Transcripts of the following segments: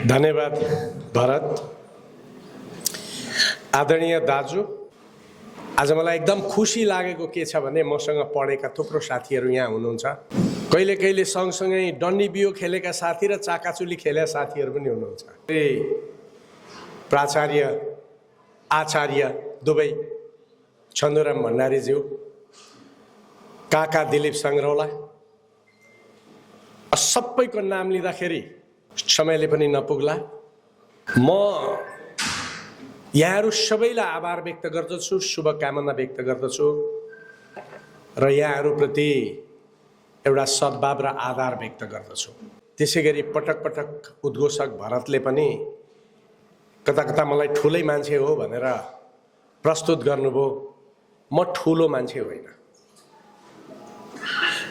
धन्यवाद भरत। आदरणीय दाजु, आज मलाई एकदम खुसी लागेको के छ भने मसँग पढेका थुप्रो साथीहरू यहाँ हुनुहुन्छ। कहिले कहिले सँगसँगै डन्डी बियो खेलेका साथी र चाकाचुली खेलेका साथीहरू पनि हुनुहुन्छ। प्राचार्य आचार्य दुवै छन्दुराम भण्डारीज्यू, काका दिलीप सङ्ग्रौला, सबैको नाम लिँदाखेरि समयले पनि नपुग्ला। म यहाँहरू सबैलाई आभार व्यक्त गर्दछु, शुभकामना व्यक्त गर्दछु र यहाँहरूप्रति एउटा सद्भाव र आधार व्यक्त गर्दछु। त्यसै गरी पटक पटक उद्घोषक भरतले पनि कता कता मलाई ठुलै मान्छे हो भनेर प्रस्तुत गर्नुभयो। म ठुलो मान्छे होइन,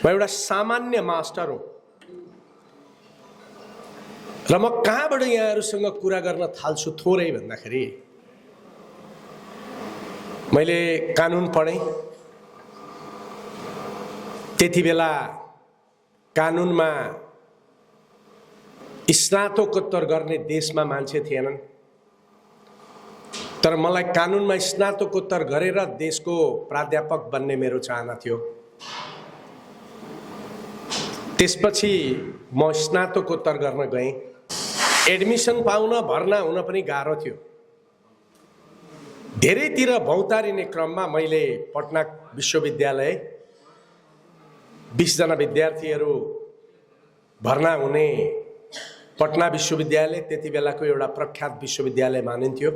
म एउटा सामान्य मास्टर हो र म कहाँबाट यहाँहरूसँग कुरा गर्न थाल्छु थोरै भन्दाखेरि मैले कानुन पढेँ। त्यति बेला कानुनमा स्नातकोत्तर गर्ने देशमा मान्छे थिएनन्, तर मलाई कानुनमा स्नातकोत्तर गरेर देशको प्राध्यापक बन्ने मेरो चाहना थियो। त्यसपछि म स्नातकोत्तर गर्न गएँ। एडमिसन पाउन भर्ना हुन पनि गाह्रो थियो। धेरैतिर भौतारिने क्रममा मैले पटना विश्वविद्यालय 20 जना विद्यार्थीहरू भर्ना हुने पटना विश्वविद्यालय त्यति बेलाको एउटा प्रख्यात विश्वविद्यालय मानिन्थ्यो।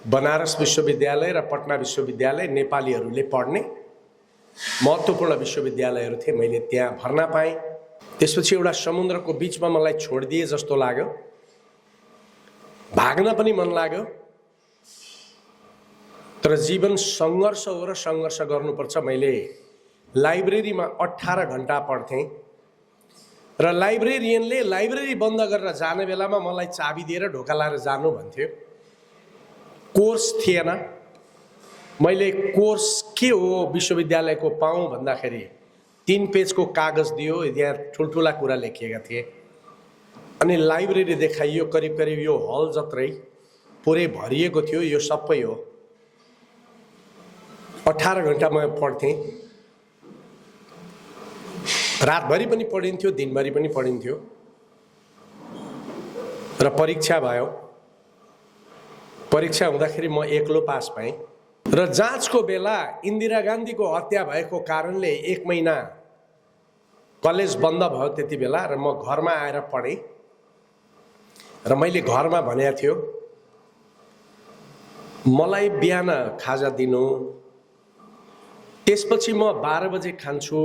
बनारस विश्वविद्यालय र पटना विश्वविद्यालय नेपालीहरूले पढ्ने महत्त्वपूर्ण विश्वविद्यालयहरू थिए। मैले त्यहाँ भर्ना पाएँ। त्यसपछि एउटा समुद्रको बिचमा मलाई छोडिदिए जस्तो लाग्यो। भाग्न पनि मन लाग्यो, तर जीवन सङ्घर्ष हो र सङ्घर्ष गर्नुपर्छ। मैले लाइब्रेरीमा 18 घण्टा पढ्थेँ र लाइब्रेरियनले लाइब्रेरी बन्द गरेर जाने बेलामा मलाई चाबी दिएर ढोका लाएर जानु भन्थ्यो। कोर्स थिएन। मैले कोर्स के हो विश्वविद्यालयको पाऊँ भन्दाखेरि 3 पेजको कागज दियो, यहाँ ठुल्ठुला कुरा लेखिएका थिए अनि लाइब्रेरी देखाइयो। करिब करिब यो हल जत्रै पुरै भरिएको थियो। यो सबै हो। 18 घण्टा म पढ्थेँ। रातभरि पनि पढिन्थ्यो, दिनभरि पनि पढिन्थ्यो र परीक्षा भयो। परीक्षा हुँदाखेरि म एक्लो पास भएँ र जाँचको बेला इन्दिरा गान्धीको हत्या भएको कारणले 1 महिना कलेज बन्द भयो त्यति बेला र म घरमा आएर पढेँ र मैले घरमा भनेको थियो मलाई बिहान खाजा दिनु, त्यसपछि म 12 बजे खान्छु,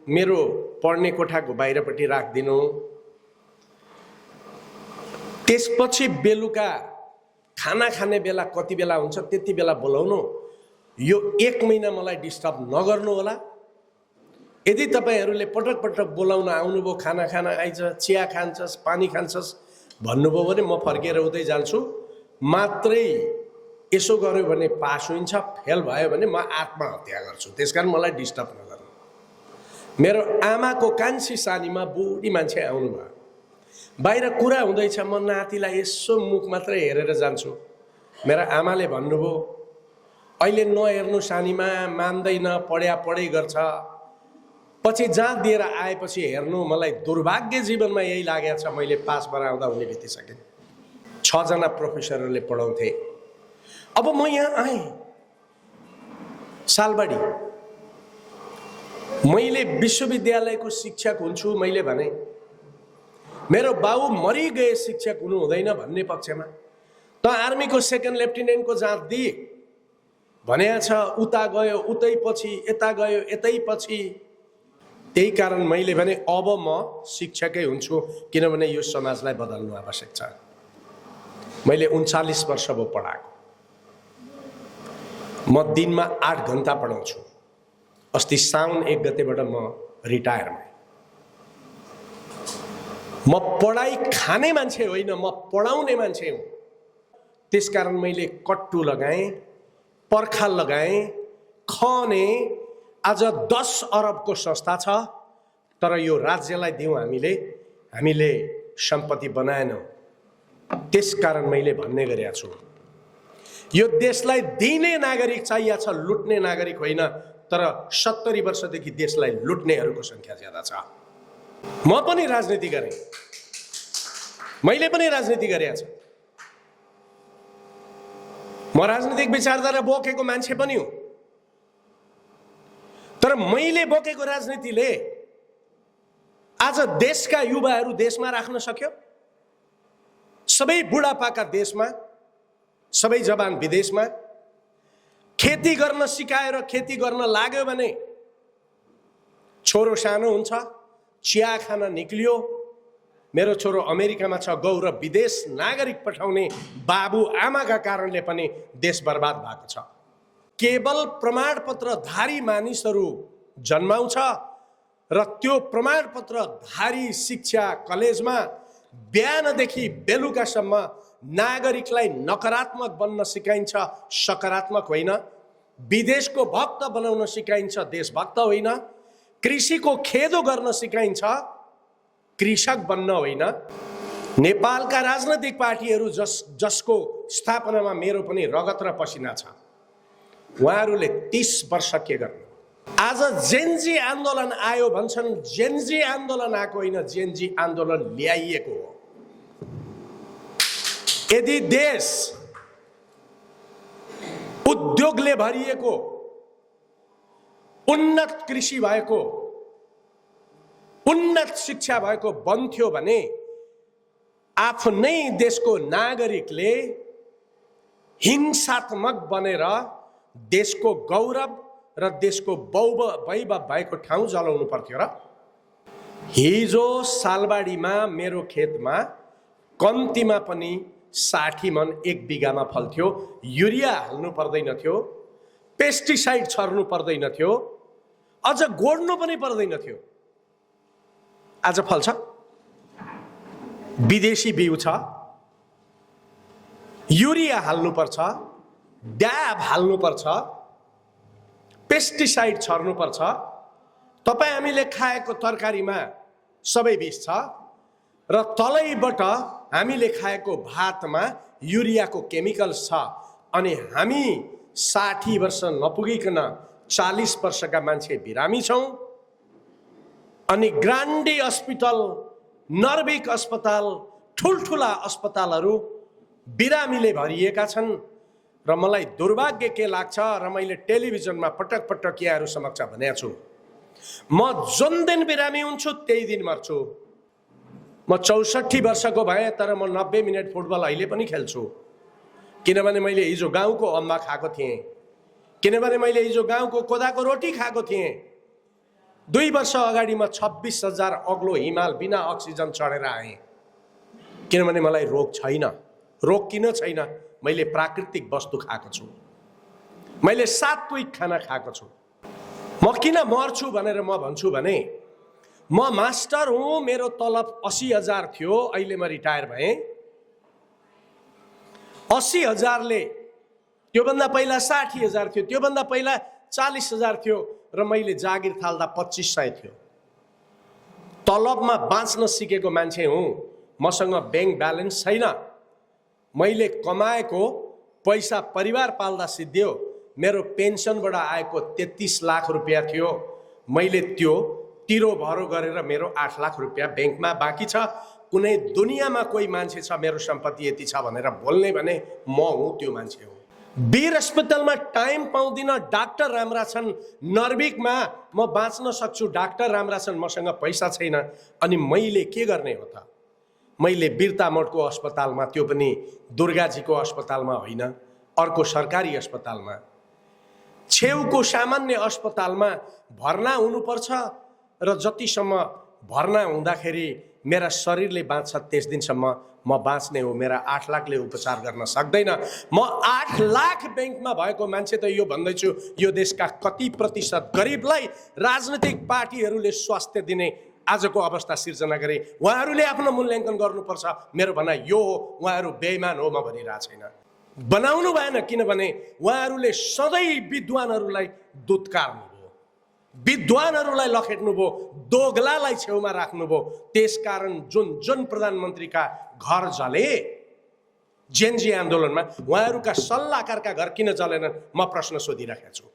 मेरो पढ्ने कोठाको बाहिरपट्टि राखिदिनु, त्यसपछि बेलुका खाना खाने बेला कति बेला हुन्छ त्यति बेला बोलाउनु। यो 1 महिना मलाई डिस्टर्ब नगर्नु होला। यदि तपाईहरूले पटक पटक बोलाउन आउनुभयो, खाना खाना आइज, चिया खान्छस्, पानी खान्छस् भन्नुभयो भने म फर्केर उतै जान्छु। मात्रै यसो गर्यो भने पास हुन्छ, फेल भयो भने म आत्महत्या गर्छु। त्यसकारण मलाई डिस्टर्ब नगर्नु। मेरो आमाको कान्छी सानीमा बुढी मान्छे आउनुभयो। बाहिर कुरा हुँदैछ, म नातिलाई यसो मुख मात्रै हेरेर जान्छु। मेरा आमाले भन्नुभयो अहिले नहेर्नु सानीमा, मान्दैन, पढ्दै गर्छ, पछि जाँच दिएर आएपछि हेर्नु। मलाई दुर्भाग्य जीवनमा यही लागेको छ। मैले पास भएर आउँदा हुने बितिसकेँ। 6 जना प्रोफेसरहरूले पढाउँथे। अब म यहाँ आएँ सालबाडी। मैले विश्वविद्यालयको शिक्षक हुन्छु मैले भने। मेरो बाउ मरि गए शिक्षक हुनु हुँदैन भन्ने पक्षमा। त आर्मीको 2nd लेफ्टिनेन्टको जाँच दिए भने छ, उता गयो उतै पछि, यता गयो यतै पछि। त्यही कारण मैले भने अब म शिक्षकै हुन्छु, किनभने यो समाजलाई बदल्नु आवश्यक छ। मैले 39 वर्ष भयो पढाएको। म दिनमा 8 घण्टा पढाउँछु। अस्ति साउन 1 गतेबाट म रिटायर भएँ। म पढाइ खाने मान्छे होइन, म पढाउने मान्छे हुँ। त्यसकारण मैले कट्टु लगाएँ, पर्खाल लगाएँ, खने। आज 10 अरबको संस्था छ, तर यो राज्यलाई दिउँ हामीले सम्पत्ति बनाएनौँ। त्यसकारण मैले भन्ने गरेको छु, यो देशलाई दिने नागरिक चाहिएको छ, लुट्ने नागरिक होइन। तर 70 वर्षदेखि देशलाई लुट्नेहरूको संख्या ज्यादा छ। म पनि राजनीति गरेँ, मैले पनि राजनीति गरेको छु, म राजनीतिक विचारधारा बोकेको मान्छे पनि हुँ। तर मैले बोकेको राजनीतिले आज देशका युवाहरू देशमा राख्न सक्यो? सबै बुढापाका देशमा, सबै जवान विदेशमा। खेती गर्न सिकाएर खेती गर्न लाग्यो भने छोरो सानो हुन्छ, चिया खान निक्लियो, मेरो छोरो अमेरिकामा छ, गौरव विदेश नागरिक पठाउने बाबु आमाका कारणले पनि देश बर्बाद भएको छ। केवल प्रमाणपत्रधारी मानिसहरू जन्माउँछ र त्यो प्रमाणपत्रधारी शिक्षा कलेजमा बिहानदेखि बेलुकासम्म नागरिकलाई नकारात्मक बन्न सिकाइन्छ, सकारात्मक होइन। विदेशको भक्त बनाउन सिकाइन्छ, देशभक्त होइन। कृषिको खेदो गर्न सिकाइन्छ, कृषक बन्न होइन। नेपालका राजनैतिक पार्टीहरू जसको स्थापनामा मेरो पनि रगत र पसिना छ, उहाँहरूले 30 वर्ष के गर्नु? आज जेनजी आन्दोलन आयो भन्छन्, जेनजी आन्दोलन आएको होइन, जेनजी आन्दोलन ल्याइएको हो। यदि देश उद्योगले भरिएको, उन्नत कृषि भएको, उन्नत शिक्षा भएको बन्थ्यो भने आफ्नै देशको नागरिकले हिंसात्मक बनेर देशको गौरव र देशको वैभव भएको ठाउँ जलाउनु पर्थ्यो र? हिजो सालबाडीमा मेरो खेतमा कम्तीमा पनि 60 मन 1 बिघामा फल्थ्यो। युरिया हाल्नु पर्दैन थियो, पेस्टिसाइड छर्नु पर्दैन थियो, अझ गोड्नु पनि पर्दैन थियो। आज फल्छ? विदेशी बिउ छ, युरिया हाल्नुपर्छ, ड्याब हाल्नुपर्छ, पेस्टिसाइड छर्नुपर्छ। तपाईँ हामीले खाएको तरकारीमा सबै विष छ र तलैबाट हामीले खाएको भातमा युरियाको केमिकल्स छ। अनि हामी 60 वर्ष नपुगिकन 40 वर्षका मान्छे बिरामी छौँ। अनि ग्रान्डी अस्पताल, नर्भिक अस्पताल, ठुल्ठुला अस्पतालहरू बिरामीले भरिएका छन्। र मलाई दुर्भाग्य के लाग्छ, र मैले टेलिभिजनमा पटक पटक यहाँहरू समक्ष भनेको छु, म जुन दिन बिरामी हुन्छु त्यही दिन मर्छु। म 64 वर्षको भएँ, तर म 90 मिनट फुटबल अहिले पनि खेल्छु। किनभने मैले हिजो गाउँको अम्बा खाएको थिएँ, किनभने मैले हिजो गाउँको कोदाको रोटी खाएको थिएँ। 2 वर्ष अगाडि म 26,000 अग्लो हिमाल बिना अक्सिजन चढेर आएँ, किनभने मलाई रोग छैन। रोग किन छैन? मैले प्राकृतिक वस्तु खाएको छु, मैले सात्विक खाना खाएको छु। म किन मर्छु भनेर म भन्छु भने, म मास्टर हुँ, मेरो तलब 80,000 थियो, अहिले म रिटायर भएँ। 80,000ले त्योभन्दा पहिला 60,000 थियो, त्योभन्दा पहिला 40,000 थियो र मैले जागिर थाल्दा 2500 थियो। तलबमा बाँच्न सिकेको मान्छे हुँ, मसँग ब्याङ्क ब्यालेन्स छैन। मैले कमाएको पैसा परिवार पाल्दा सिद्धियो। मेरो पेन्सनबाट आएको 33 लाख रुपियाँ थियो, मैले त्यो तिरो भरो गरेर मेरो 8 लाख रुपियाँ ब्याङ्कमा बाँकी छ। कुनै दुनियाँमा कोही मान्छे छ मेरो सम्पत्ति यति छ भनेर बोल्ने भने म हुँ, त्यो मान्छे हुँ। वीर अस्पतालमा टाइम पाउँदिनँ, डाक्टर राम्रा छन्। नर्भिकमा म बाँच्न सक्छु, डाक्टर राम्रा छन्, मसँग पैसा छैन। अनि मैले के गर्ने हो त? मैले वीरता मोडको अस्पतालमा, त्यो पनि दुर्गाजीको अस्पतालमा होइन, अर्को सरकारी अस्पतालमा, छेउको सामान्य अस्पतालमा भर्ना हुनुपर्छ। र जतिसम्म भर्ना हुँदाखेरि मेरा शरीरले बाँच्छ त्यस दिनसम्म म बाँच्ने हो। मेरा 8 लाखले उपचार गर्न सक्दैन। म 8 लाख ब्याङ्कमा भएको मान्छे त यो भन्दैछु, यो देशका कति प्रतिशत गरिबलाई राजनीतिक पार्टीहरूले स्वास्थ्य दिने आजको अवस्था सिर्जना गरे। उहाँहरूले आफ्नो मूल्याङ्कन गर्नुपर्छ। मेरो भनाइ यो हो, उहाँहरू बेइमान हो म भनिरहेको छैन। बनाउनु भएन, किनभने उहाँहरूले सधैँ विद्वानहरूलाई दुत्कार्नुभयो, विद्वानहरूलाई लखेट्नुभयो, दोगलालाई छेउमा राख्नुभयो। त्यसकारण जुन प्रधानमन्त्रीका घर जले जेनजी आन्दोलनमा उहाँहरूका सल्लाहकारका घर किन चलेनन् म प्रश्न सोधिरहेको छु।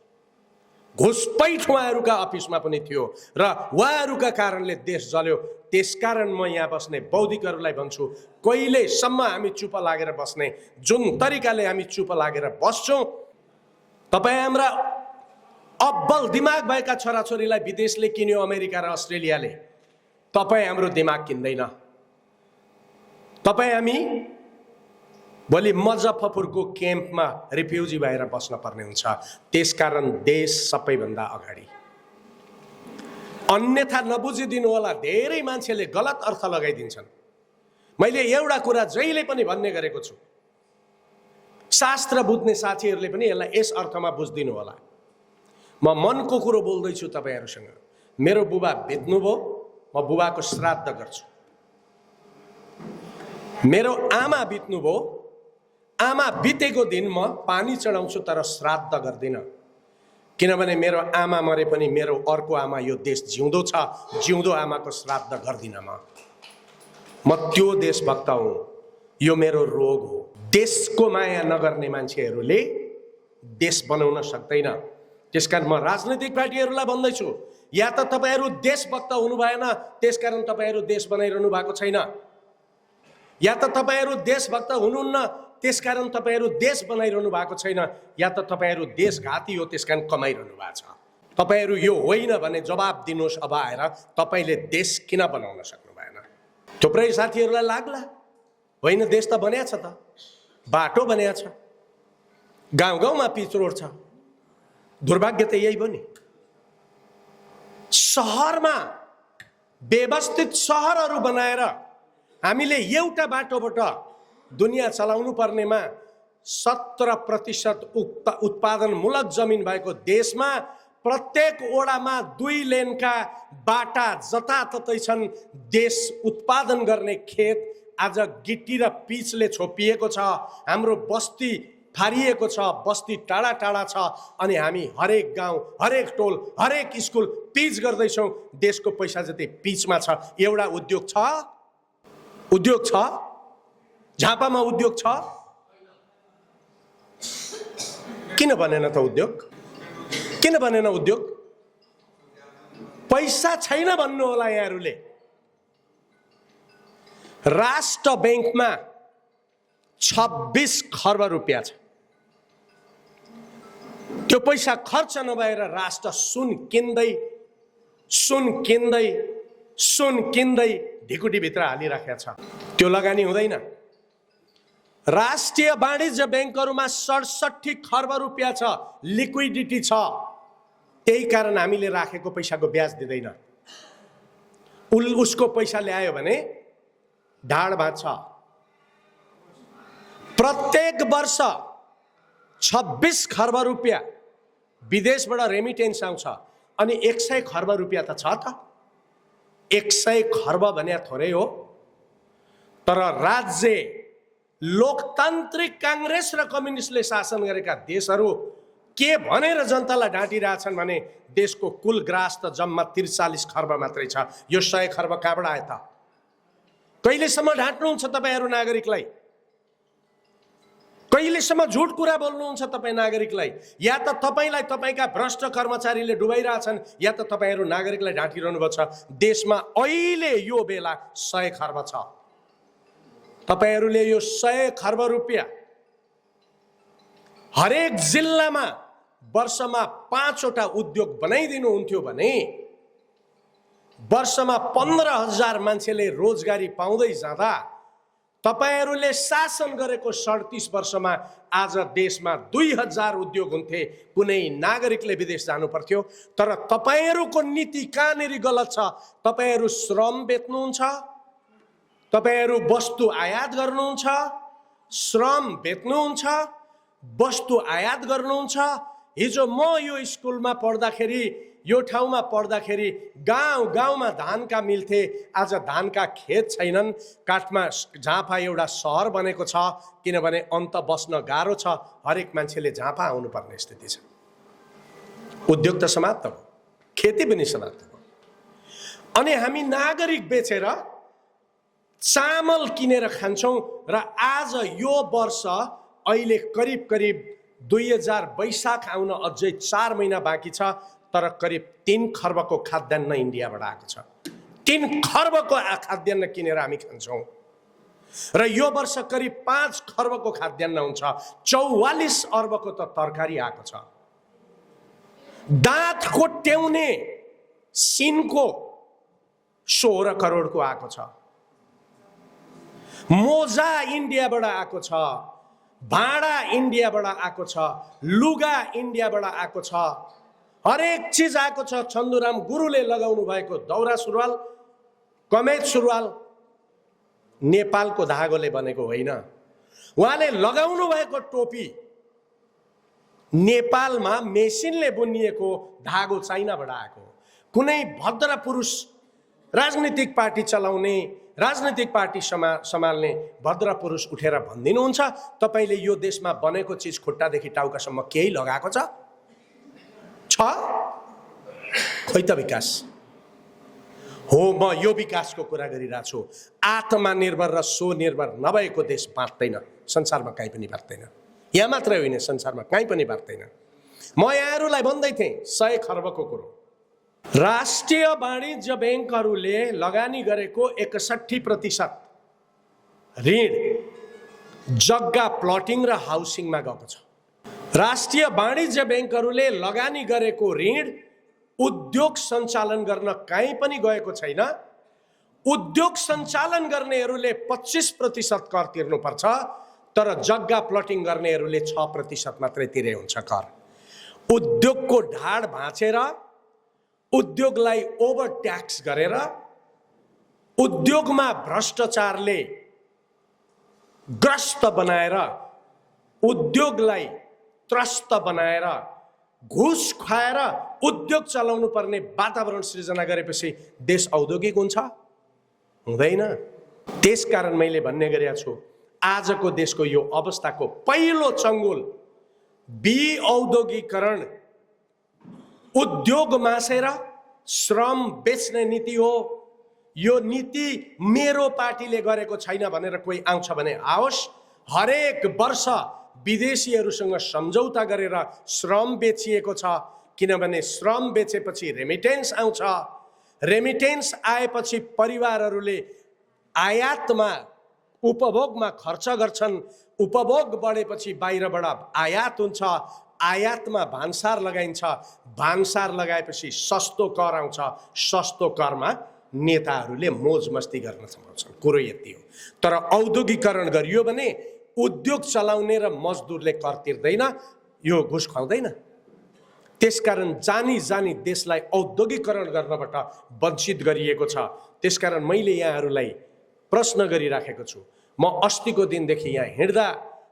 घुसपैठ उहाँहरूका अफिसमा पनि थियो र उहाँहरूका कारणले देश जल्यो। त्यसकारण म यहाँ बस्ने बौद्धिकहरूलाई भन्छु, कहिलेसम्म हामी चुप लागेर बस्ने? जुन तरिकाले हामी चुप लागेर बस्छौँ, तपाईँ हाम्रा अब्बल दिमाग भएका छोराछोरीलाई विदेशले किन्यो, अमेरिका र अस्ट्रेलियाले। तपाईँ हाम्रो दिमाग किन्दैन। तपाईँ हामी भोलि मुजफ्फरपुरको क्याम्पमा रिफ्युजी भएर बस्न पर्ने हुन्छ। त्यसकारण देश सबैभन्दा अगाडि। अन्यथा नबुझिदिनु होला, धेरै मान्छेले गलत अर्थ लगाइदिन्छन्। मैले एउटा कुरा जहिले पनि भन्ने गरेको छु, शास्त्र बुझ्ने साथीहरूले पनि यसलाई यस अर्थमा बुझिदिनु होला। म मनको कुरो बोल्दैछु तपाईहरुसँग। मेरो बुबा बित्नुभयो, म बुबाको श्राद्ध गर्छु। मेरो आमा बित्नुभयो, आमा बितेको दिन म पानी चढाउँछु तर श्राद्ध गर्दिन। किनभने मेरो आमा मरे पनि मेरो अर्को आमा यो देश जिउँदो छ, जिउँदो आमाको श्राद्ध गर्दिन। म त्यो देशभक्त हुँ। यो मेरो रोग हो। देशको माया नगर्ने मान्छेहरूले देश बनाउन सक्दैन। त्यसकारण म राजनीतिक पार्टीहरूलाई भन्दैछु, या त तपाईहरु देशभक्त हुनु भएन, त्यसकारण तपाईहरु देश बनाइरहनु भएको छैन, या त तपाईहरु देशभक्त हुनुहुन्न, त्यसकारण तपाईहरु देश बनाइरहनु भएको छैन, या त तपाईहरु देशघाती हो, त्यसकारण कमाइरहनु भएको छ। तपाईहरु यो होइन भने जवाब दिनुहोस्। अब आएर तपाईले देश किन बनाउन सक्नु भएन? थुप्रै साथीहरूलाई लाग्ला होइन देश त बन्या छ त, बाटो बन्या छ, गाउँ गाउँमा पिच रोड छ। दुर्भाग्य त यही पनि। शहरमा व्यवस्थित शहरहरू बनाएर हामीले एउटा बाटोबाट दुनिया चलाउनु पर्नेमा 17% उत्पादनमूलक जमिन भएको देशमा प्रत्येक ओडामा 2 लेनका बाटा जताततै छन्। देश उत्पादन गर्ने खेत आज गिट्टी र पिचले छोपिएको छ। हाम्रो बस्ती फारिएको छ, बस्ती टाढा टाढा छ, अनि हामी हरेक गाउँ, हरेक टोल, हरेक स्कुल पिच गर्दैछौँ। देशको पैसा जति पिचमा छ। एउटा उद्योग छ? उद्योग छ? झापामा उद्योग छ? किन बनेन त उद्योग? किन बनेन उद्योग? पैसा छैन भन्नु होला यहाँहरूले। राष्ट्र बैंकमा 26 खर्ब रुपियाँ छ। त्यो पैसा खर्च नभएर राष्ट्र सुन किन्दै ढिकुटीभित्र हालिराखेको छ। त्यो लगानी हुँदैन। राष्ट्रिय वाणिज्य बैंकहरूमा 67 खर्ब रुपियाँ छ, लिक्विडिटी छ। त्यही कारण हामीले राखेको पैसाको ब्याज दिँदैन। उसको पैसा ल्यायो भने ढाड भाँच्छ। प्रत्येक वर्ष 26 खर्ब रुपियाँ विदेशबाट रेमिटेन्स आउँछ, अनि 100 खर्ब रुपियाँ त छ त। 100 खर्ब भने थोरै हो। तर राज्य लोकतान्त्रिक कांग्रेस र कम्युनिस्टले शासन गरेका देशहरू के भनेर जनतालाई ढाँटिरहेछन् भने देशको कुल ग्रास त जम्मा 43 खर्ब मात्रै छ। यो 100 खर्ब कहाँबाट आयो त? कहिलेसम्म ढाँट्नुहुन्छ तपाईहरु नागरिकलाई? कहिलेसम्म झुट कुरा बोल्नुहुन्छ तपाईँ नागरिकलाई? या त तपाईलाई तपाईका भ्रष्ट कर्मचारीले डुबाइरहेछन्, या त तपाईहरु नागरिकलाई ढाँटिरहनु भएको छ। देशमा अहिले यो बेला 100 खर्ब छ। तपाईहरुले यो 100 खर्ब रुपियाँ हरेक जिल्लामा वर्षमा 5 वटा उद्योग बनाइदिनु हुन्थ्यो भने वर्षमा 15,000 मान्छेले रोजगारी पाउँदै जाँदा तपाईहरुले शासन गरेको 37 वर्षमा आज देशमा 2000 उद्योग हुन्थे। कुनै नागरिकले विदेश जानु पर्थ्यो। तर तपाईहरुको नीति कहाँनेरि गलत छ? तपाईहरु श्रम बेच्नुहुन्छ, तपाईहरु वस्तु आयात गर्नुहुन्छ, श्रम बेच्नुहुन्छ, वस्तु आयात गर्नुहुन्छ। हिजो म यो स्कुलमा पढ्दाखेरि, यो ठाउँमा पढ्दाखेरि गाउँ गाउँमा धानका मिल थे। आज धानका खेत छैनन्। काठमा झापा एउटा सहर बनेको छ, किनभने अन्त बस्न गाह्रो छ। हरेक मान्छेले झापा आउनुपर्ने स्थिति छ। उद्योग त समाप्त भयो, खेती पनि समाप्त भयो। अनि हामी नागरिक बेचेर चामल किनेर खान्छौँ र आज यो वर्ष अहिले करिब करिब 2000 वैशाख आउन अझै 4 महिना बाँकी छ, तर करिब 3 खर्बको खाद्यान्न इन्डियाबाट आएको छ। 3 खर्बको खाद्यान्न किनेर हामी खान्छौँ र यो वर्ष करिब 5 खर्बको खाद्यान्न हुन्छ। 44 अर्बको त तरकारी आएको छ। दाँत कोट्याउने सिनको 16 करोडको आएको छ। मोजा इन्डियाबाट आएको छ, भाँडा इन्डियाबाट आएको छ, लुगा इन्डियाबाट आएको छ, हरेक चिज आएको छ। चन्दुराम गुरुले लगाउनु भएको दौरा सुरुवाल, कमेज सुरुवाल नेपालको धागोले बनेको होइन। उहाँले लगाउनु भएको टोपी नेपालमा मेसिनले बुनिएको धागो चाइनाबाट आएको। कुनै भद्र पुरुष राजनीतिक पार्टी चलाउने, राजनीतिक पार्टी सम्हाल्ने भद्र पुरुष उठेर भनिदिनुहुन्छ तपाईले यो देशमा बनेको चिज खुट्टादेखि टाउकासम्म केही लगाएको छ? खोइ त विकास हो। म यो विकासको कुरा गरिरहेको छु। आत्मनिर्भर र स्वनिर्भर नभएको देश बाँच्दैन, संसारमा कहीँ पनि बाँच्दैन। यहाँ मात्रै होइन, संसारमा कहीँ पनि बाँच्दैन। म यहाँहरूलाई भन्दै थिएँ 100 खर्बको कुरो। राष्ट्रिय वाणिज्य ब्याङ्कहरूले लगानी गरेको 61% ऋण जग्गा प्लटिङ र हाउसिङमा गएको छ। राष्ट्रिय वाणिज्य ब्याङ्कहरूले लगानी गरेको ऋण उद्योग सञ्चालन गर्न कहीँ पनि गएको छैन। उद्योग सञ्चालन गर्नेहरूले 25% कर तिर्नुपर्छ, तर जग्गा प्लटिङ गर्नेहरूले 6% मात्रै तिरे हुन्छ कर। उद्योगको ढाड भाँचेर, उद्योगलाई ओभर ट्याक्स गरेर, उद्योगमा भ्रष्टाचारले ग्रस्त बनाएर, उद्योगलाई त्रस्त बनाएर, घुस खुवाएर उद्योग चलाउनु पर्ने वातावरण सृजना गरेपछि देश औद्योगिक हुन्छ? हुँदैन। त्यसकारण मैले भन्ने गरेको छु, आजको देशको यो अवस्थाको पहिलो चङ्गुल औद्योगिकरण, उद्योग मासेर श्रम बेच्ने नीति हो। यो नीति मेरो पार्टीले गरेको छैन भनेर कोही आउँछ भने आओस्। हरेक वर्ष विदेशीहरूसँग सम्झौता गरेर श्रम बेचिएको छ, किनभने श्रम बेचेपछि रेमिटेन्स आउँछ। रेमिटेन्स आएपछि परिवारहरूले आयातमा, उपभोगमा खर्च गर्छन्। उपभोग बढेपछि बाहिरबाट आयात हुन्छ, आयातमा भान्सार लगाइन्छ, भान्सार लगाएपछि सस्तो कर आउँछ, सस्तो करमा नेताहरूले मोज मस्ती गर्न समाउँछन्। कुरो यति हो। तर औद्योगिकरण गरियो भने उद्योग चलाउने र मजदुरले कर तिर्दैन, यो घुस खुवाउँदैन। त्यसकारण जानी जानी देशलाई औद्योगिकरण गर्नबाट वञ्चित गरिएको छ। त्यसकारण मैले यहाँहरूलाई प्रश्न गरिराखेको छु। म अस्तिको दिनदेखि यहाँ हिँड्दा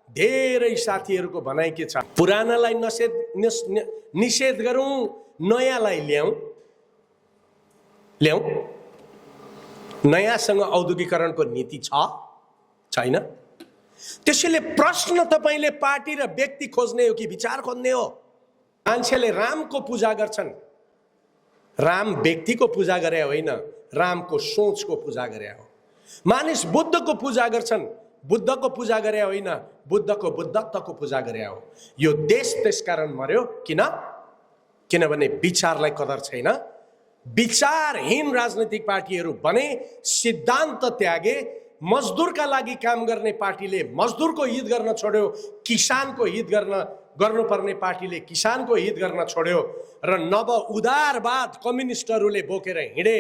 धेरै साथीहरूको भनाइ के छ, पुरानालाई निषेध गरौँ, नयाँलाई ल्याउँ। नयाँसँग औद्योगिकरणको नीति छैन। त्यसैले प्रश्न तपाईले पार्टी र व्यक्ति खोज्ने हो कि विचार खोज्ने हो? मान्छेले रामको पूजा गर्छन्, राम व्यक्तिको पूजा गरे होइन, रामको सोचको पूजा गरे हो। मानिस बुद्धको पूजा गर्छन्, बुद्धको पूजा गरे होइन, बुद्धको बुद्धत्वको पूजा गरे हो। यो देश त्यसकारण मर्यो किनभने विचारलाई कदर छैन। विचारहीन राजनीतिक पार्टीहरू बने, सिद्धान्त त्यागे। मजदुरका लागि काम गर्ने पार्टीले मजदुरको हित गर्न छोड्यो, किसानको हित गर्नुपर्ने पार्टीले किसानको हित गर्न छोड्यो र नव उदारवाद कम्युनिस्टहरूले बोकेर हिँडे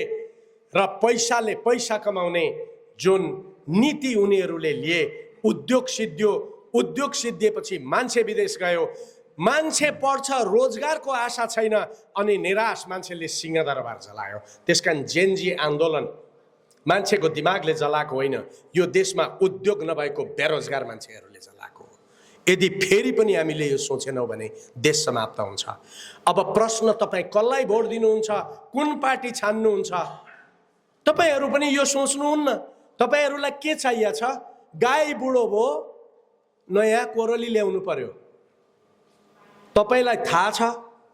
र पैसाले पैसा कमाउने जुन नीति उनीहरूले लिए। उद्योग सिद्धियो, उद्योग सिद्धिएपछि मान्छे विदेश गयो, मान्छे पढ्छ, रोजगारको आशा छैन, अनि निराश मान्छेले सिंहदरबार जलायो। त्यसकारण जेनजी आन्दोलन मान्छेको दिमागले जलाएको होइन, यो देशमा उद्योग नभएको बेरोजगार मान्छेहरूले जलाएको। यदि फेरि पनि हामीले यो सोचेनौँ भने देश समाप्त हुन्छ। अब प्रश्न, तपाईँ कसलाई भोट दिनुहुन्छ, कुन पार्टी छान्नुहुन्छ? तपाईहरू पनि यो सोच्नुहुन्न। तपाईहरूलाई के चाहिएको छ? गाई बुढो भयो, नयाँ कोरली ल्याउनु पर्यो। तपाईलाई थाहा छ,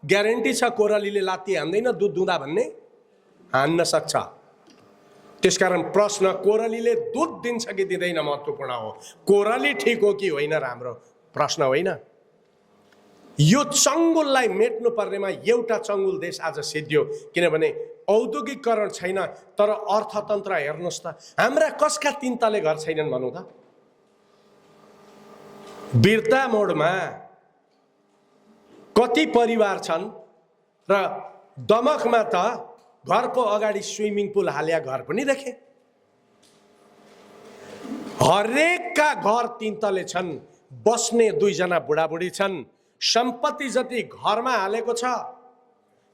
ग्यारेन्टी छ कोरलीले लात्ती हान्दैन दुध दुँदा भन्ने? हान्न सक्छ। त्यसकारण प्रश्न कोरालीले दुध दिन्छ कि दिँदैन महत्त्वपूर्ण हो। कोराली ठिक हो कि होइन राम्रो प्रश्न होइन। यो चङ्गुललाई मेट्नु पर्नेमा एउटा चङ्गुल देश आज सिद्धियो, किनभने औद्योगिकरण छैन तर अर्थतन्त्र हेर्नुहोस् त, हाम्रा कसका 3 तले घर छैनन् भनौँ त। बिर्ता मोडमा कति परिवार छन् र दमकमा त घरको अगाडि स्विमिङ पुल हाल्या घर पनि देखे। हरेकका घर 3 तले छन्, बस्ने 2 जना बुढाबुढी छन्, सम्पत्ति जति घरमा हालेको छ।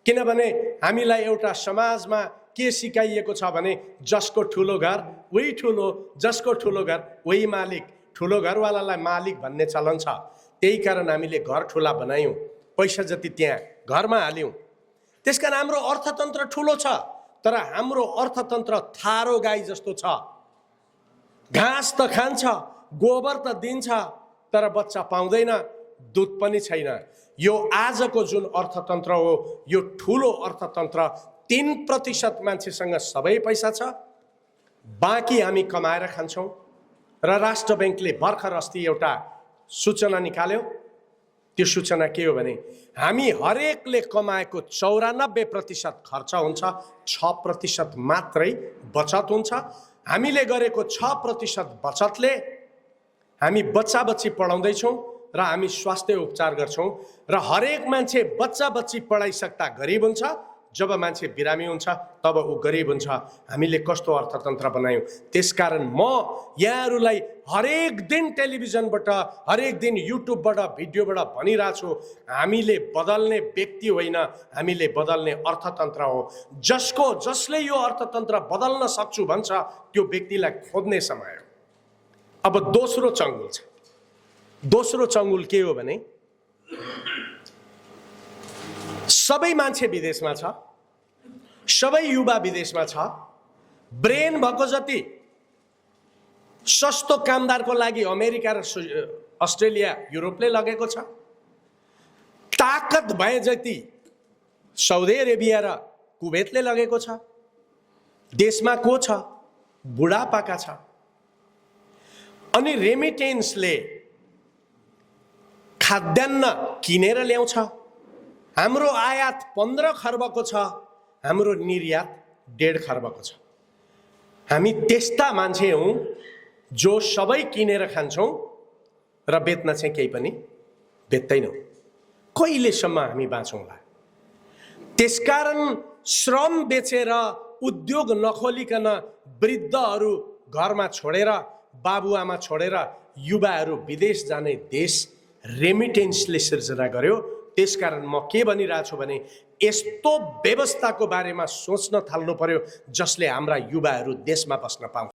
किनभने हामीलाई एउटा समाजमा के सिकाइएको छ भने जसको ठुलो घर उही ठुलो, जसको ठुलो घर उही मालिक, ठुलो घरवालालाई मालिक भन्ने चलन छ। त्यही कारण हामीले घर ठुला बनायौँ, पैसा जति त्यहाँ घरमा हाल्यौँ। त्यसकारण हाम्रो अर्थतन्त्र ठुलो छ, तर हाम्रो अर्थतन्त्र थारो गाई जस्तो छ। घाँस त खान्छ, गोबर त दिन्छ, तर बच्चा पाउँदैन, दुध पनि छैन। यो आजको जुन अर्थतन्त्र हो यो ठुलो अर्थतन्त्र। 3% मान्छेसँग सबै पैसा छ, बाँकी हामी कमाएर खान्छौँ। र राष्ट्र ब्याङ्कले भर्खर अस्ति एउटा सूचना निकाल्यो। त्यो सूचना के हो भने हामी हरेकले कमाएको 94% खर्च हुन्छ, 6% मात्रै बचत हुन्छ। हामीले गरेको 6% बचतले हामी बच्चा बच्ची पढाउँदैछौँ र हामी स्वास्थ्य उपचार गर्छौँ। र हरेक मान्छे बच्चा बच्ची पढाइसक्दा गरिब हुन्छ, जब मान्छे बिरामी हुन्छ तब ऊ गरिब हुन्छ। हामीले कस्तो अर्थतन्त्र बनायौँ। त्यसकारण म यहाँहरूलाई हरेक दिन टेलिभिजनबाट, हरेक दिन युट्युबबाट, भिडियोबाट भनिरहेको छु, हामीले बदल्ने व्यक्ति होइन, हामीले बदल्ने अर्थतन्त्र हो। जसले यो अर्थतन्त्र बदल्न सक्छु भन्छ त्यो व्यक्तिलाई खोज्ने समय हो। अब दोस्रो चङ्गुल छ। दोस्रो चङ्गुल के हो भने सबै मान्छे विदेशमा छ, सबै युवा विदेशमा छ। ब्रेन भएको जति सस्तो कामदारको लागि अमेरिका र अस्ट्रेलिया, युरोपले लगेको छ। ताकत भए जति साउदी अरेबिया र कुवेतले लगेको छ। देशमा को छ? बुढापाका छ। अनि रेमिटेन्सले खाद्यान्न किनेर ल्याउँछ। हाम्रो आयात 15 खर्बको छ, हाम्रो निर्यात 1.5 खर्बको छ। हामी त्यस्ता मान्छे हौँ जो सबै किनेर खान्छौँ र बेच्न चाहिँ केही पनि बेच्दैनौँ। कहिलेसम्म हामी बाँचौँला? त्यसकारण श्रम बेचेर उद्योग नखोलिकन वृद्धहरू घरमा छोडेर, बाबुआमा छोडेर युवाहरू विदेश जाने देश रेमिटेन्सले सिर्जना गर्यो। त्यसकारण म के भनिरहेको छु भने यस्तो व्यवस्थाको बारेमा सोच्न थाल्नु पर्यो जसले हाम्रा युवाहरू देशमा बस्न पाउँछ।